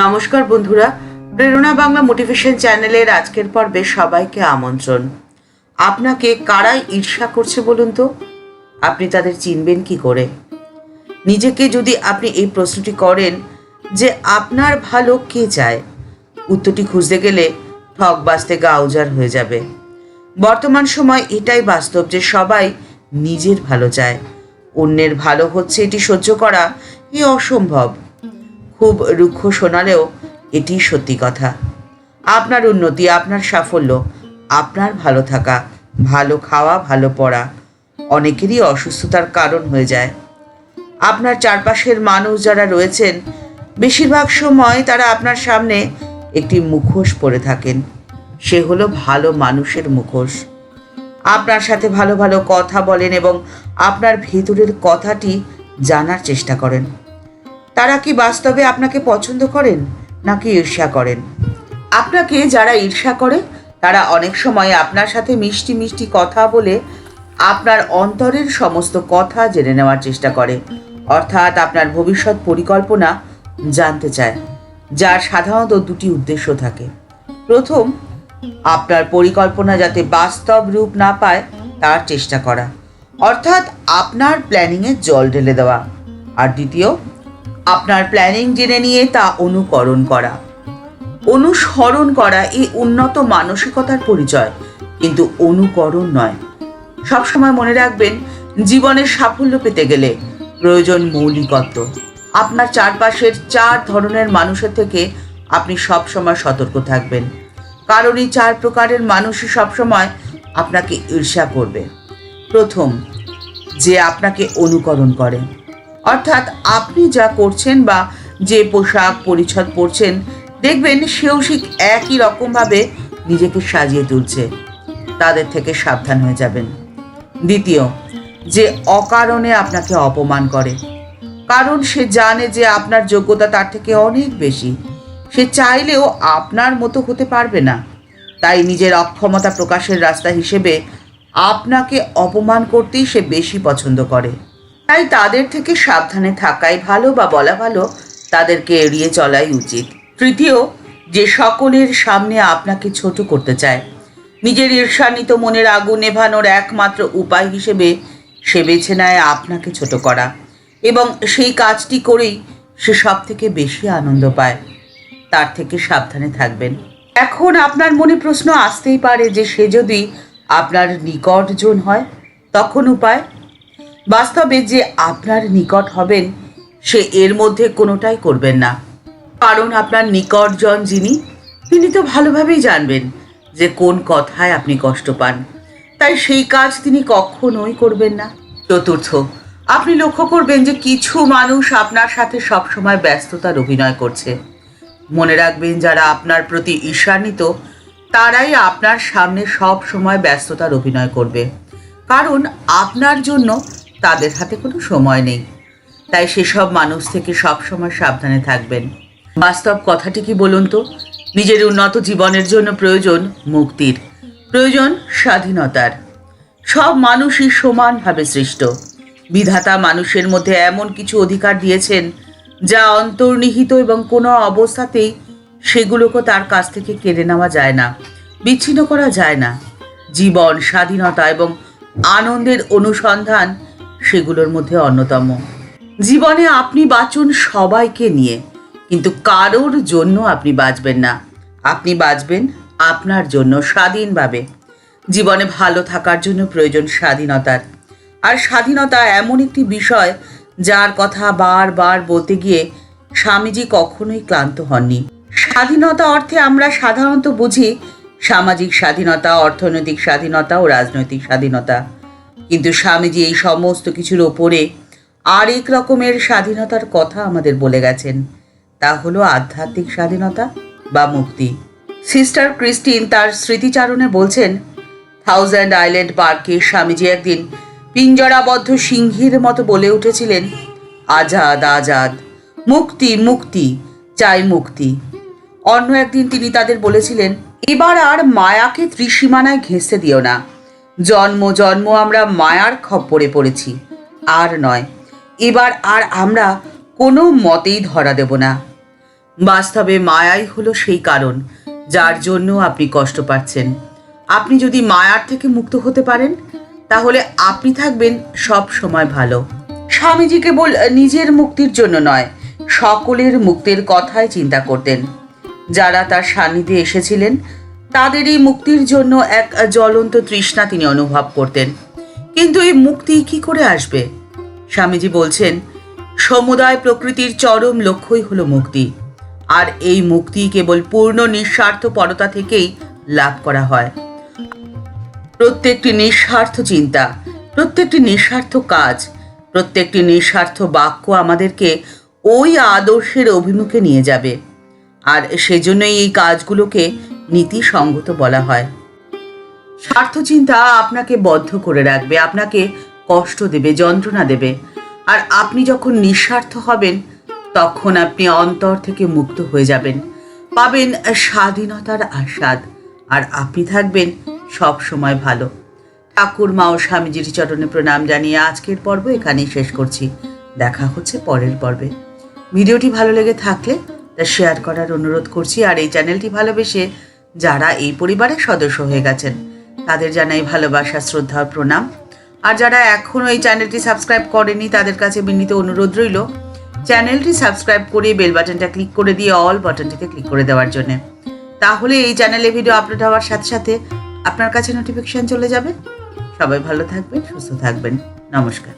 নমস্কার বন্ধুরা, প্রেরণা বাংলা মোটিভেশন চ্যানেলের আজকের পর্বে সবাইকে আমন্ত্রণ। আপনাকে কারাই ঈর্ষা করছে বলুন তো? আপনি তাদের চিনবেন কি করে? নিজেকে যদি আপনি এই প্রশ্নটি করেন যে আপনার ভালো কে চায়, উত্তরটি খুঁজতে গেলে ঠক বাজতে গা উজাড় হয়ে যাবে। বর্তমান সময় এটাই বাস্তব যে সবাই নিজের ভালো চায়। অন্যের ভালো হচ্ছে এটি সহ্য করা অসম্ভব। খুব রুক্ষ শোনালেও এটি সত্যি কথা। আপনার উন্নতি, আপনার সাফল্য, আপনার ভালো থাকা, ভালো খাওয়া, ভালো পড়া অনেকেরই অসুস্থতার কারণ হয়ে যায়। আপনার চারপাশের মানুষ যারা রয়েছেন, বেশিরভাগ সময় তারা আপনার সামনে একটি মুখোশ পরে থাকেন। সে হলো ভালো মানুষের মুখোশ। আপনার সাথে ভালো ভালো কথা বলেন এবং আপনার ভেতরের কথাটি জানার চেষ্টা করেন। তারা কি বাস্তবে আপনাকে পছন্দ করেন নাকি ঈর্ষা করেন? আপনাকে যারা ঈর্ষা করে তারা অনেক সময় আপনার সাথে মিষ্টি মিষ্টি কথা বলে আপনার অন্তরের সমস্ত কথা জেনে নেওয়ার চেষ্টা করে, অর্থাৎ আপনার ভবিষ্যৎ পরিকল্পনা জানতে চায়, যার সাধারণত দুটি উদ্দেশ্য থাকে। প্রথম, আপনার পরিকল্পনা যাতে বাস্তব রূপ না পায় তার চেষ্টা করা, অর্থাৎ আপনার প্ল্যানিংয়ে জল ঢেলে দেওয়া। আর দ্বিতীয়, আপনার প্ল্যানিং জেনে নিয়ে তা অনুকরণ করা। অনুসরণ করা এই উন্নত মানসিকতার পরিচয়, কিন্তু অনুকরণ নয়। সবসময় মনে রাখবেন, জীবনের সাফল্য পেতে গেলে প্রয়োজন মৌলিকত্ব। আপনার চারপাশের 4 ধরনের মানুষের থেকে আপনি সবসময় সতর্ক থাকবেন, কারণ এই 4 প্রকারের মানুষই সবসময় আপনাকে ঈর্ষা করবে। প্রথম, যে আপনাকে অনুকরণ করে, অর্থাৎ আপনি যা করছেন বা যে পোশাক পরিচ্ছদ পরছেন, দেখবেন সেও ঠিক একই রকমভাবে নিজেকে সাজিয়ে তুলছে। তাদের থেকে সাবধান হয়ে যাবেন। দ্বিতীয়, যে অকারণে আপনাকে অপমান করে, কারণ সে জানে যে আপনার যোগ্যতা তার থেকে অনেক বেশি। সে চাইলেও আপনার মতো হতে পারবে না, তাই নিজের অক্ষমতা প্রকাশের রাস্তা হিসেবে আপনাকে অপমান করতেই সে বেশি পছন্দ করে। তাই তাদের থেকে সাবধানে থাকাই ভালো, বা বলা ভালো তাদেরকে এড়িয়ে চলাই উচিত। তৃতীয়, যে সকলের সামনে আপনাকে ছোট করতে চায়। নিজের ঈর্ষান্বিত মনের আগুন নেভানোর একমাত্র উপায় হিসেবে সে বেছে নেয় আপনাকে ছোট করা, এবং সেই কাজটি করেই সে সব থেকে বেশি আনন্দ পায়। তার থেকে সাবধানে থাকবেন। এখন আপনার মনে প্রশ্ন আসতেই পারে যে সে যদি আপনার নিকটজন হয়, তখন উপায়? বাস্তবে যে আপনার নিকট হবেন সে এর মধ্যে কোনোটাই করবেন না, কারণ আপনার নিকটজন যিনি, তিনি তো ভালোভাবেই জানবেন যে কোন কথায় আপনি কষ্ট পান, তাই সেই কাজ তিনি কখনোই করবেন না। চতুর্থ, আপনি লক্ষ্য করবেন যে কিছু মানুষ আপনার সাথে সবসময় ব্যস্ততার অভিনয় করছে। মনে রাখবেন, যারা আপনার প্রতি ঈর্ষান্বিত তারাই আপনার সামনে সব সময় ব্যস্ততার অভিনয় করবে, কারণ আপনার জন্য তাদের হাতে কোনো সময় নেই। তাই সেসব মানুষ থেকে সবসময় সাবধানে থাকবেন। বাস্তব কথাটি কি বলুন তো? নিজের উন্নত জীবনের জন্য প্রয়োজন মুক্তির, প্রয়োজন স্বাধীনতার। সব মানুষই সমানভাবে সৃষ্ট। বিধাতা মানুষের মধ্যে এমন কিছু অধিকার দিয়েছেন যা অন্তর্নিহিত, এবং কোনো অবস্থাতেই সেগুলোকে তার কাছ থেকে কেড়ে নেওয়া যায় না, বিচ্ছিন্ন করা যায় না। জীবন, স্বাধীনতা এবং আনন্দের অনুসন্ধান সেগুলোর মধ্যে অন্যতম। জীবনে আপনি বাঁচুন সবাইকে নিয়ে, কিন্তু কারোর জন্য আপনি বাঁচবেন না। আপনি বাঁচবেন আপনার জন্য, স্বাধীনভাবে। জীবনে ভালো থাকার জন্য প্রয়োজন স্বাধীনতার। আর স্বাধীনতা এমন একটি বিষয় যার কথা বারবার বলতে গিয়ে স্বামীজি কখনোই ক্লান্ত হননি। স্বাধীনতা অর্থে আমরা সাধারণত বুঝি সামাজিক স্বাধীনতা, অর্থনৈতিক স্বাধীনতা ও রাজনৈতিক স্বাধীনতা, কিন্তু স্বামীজি এই সমস্ত কিছুর ওপরে আরেক রকমের স্বাধীনতার কথা আমাদের বলে গেছেন। তা হলো আধ্যাত্মিক স্বাধীনতা বা মুক্তি। সিস্টার ক্রিস্টিন তার স্মৃতিচারণে বলছেন, 1000 আইল্যান্ড পার্কে স্বামীজি একদিন পিঞ্জরাবদ্ধ সিংহীর মতো বলে উঠেছিলেন, আজাদ আজাদ, মুক্তি মুক্তি, চাই মুক্তি। অন্য একদিন তিনি তাদের বলেছিলেন, এবার আর মায়াকে ত্রিসীমানায় ঘেঁষতে দিও না। জন্ম জন্ম আমরা মায়ার খপ্পরে পড়েছি, আর নয়। এবার আর আমরা কোনো মতেই ধরা দেব না। বাস্তবে মায়াই হলো সেই কারণ যার জন্য আপনি কষ্ট পাচ্ছেন। আপনি যদি মায়ার থেকে মুক্ত হতে পারেন তাহলে আপনি থাকবেন সব সময় ভালো। স্বামীজি কেবল নিজের মুক্তির জন্য নয়, সকলের মুক্তির কথাই চিন্তা করতেন। যারা তার সান্নিধ্যে এসেছিলেন তাদের এই মুক্তির জন্য এক জ্বলন্ত তৃষ্ণা তিনি অনুভব করতেন। কিন্তু এই মুক্তি কি করে আসবে? স্বামীজি বলছেন, সমুদায় প্রকৃতির চরম লক্ষ্যই হলো মুক্তি, আর এই মুক্তি কেবল পূর্ণ নিঃস্বার্থপরতা থেকেই লাভ করা হয়। প্রত্যেকটি নিঃস্বার্থ চিন্তা, প্রত্যেকটি নিঃস্বার্থ কাজ, প্রত্যেকটি নিঃস্বার্থ বাক্য আমাদেরকে ওই আদর্শের অভিমুখে নিয়ে যাবে। আর সেজন্যই এই কাজগুলোকে নীতিসঙ্গত বলা হয়। স্বার্থ চিন্তা আপনাকে বদ্ধ করে রাখবে, আপনাকে কষ্ট দেবে, যন্ত্রণা দেবে। আর আপনি যখন নিঃস্বার্থ হবেন তখন আপনি অন্তর থেকে মুক্ত হয়ে যাবেন, পাবেন স্বাধীনতার আস্বাদ, আর আপনি থাকবেন সব সময় ভালো। ঠাকুর মা ও স্বামীজির চরণে প্রণাম জানিয়ে আজকের পর্ব এখানেই শেষ করছি। দেখা হচ্ছে পরের পর্বে। ভিডিওটি ভালো লেগে থাকলে তা শেয়ার করার অনুরোধ করছি। আর এই চ্যানেলটি ভালোবেসে যারা এই পরিবারের সদস্য হয়ে গেছেন তাদের জানাই ভালোবাসা, শ্রদ্ধা, প্রণাম। আর যারা এখনও এই চ্যানেলটি সাবস্ক্রাইব করেনি তাদের কাছে বিনীত অনুরোধ রইল চ্যানেলটি সাবস্ক্রাইব করে বেল বাটনটা ক্লিক করে দিয়ে অল বাটনটিতে ক্লিক করে দেওয়ার জন্য। তাহলে এই চ্যানেলে ভিডিও আপলোড হওয়ার সাথে সাথে আপনার কাছে নোটিফিকেশন চলে যাবে। সবাই ভালো থাকবেন, সুস্থ থাকবেন। নমস্কার।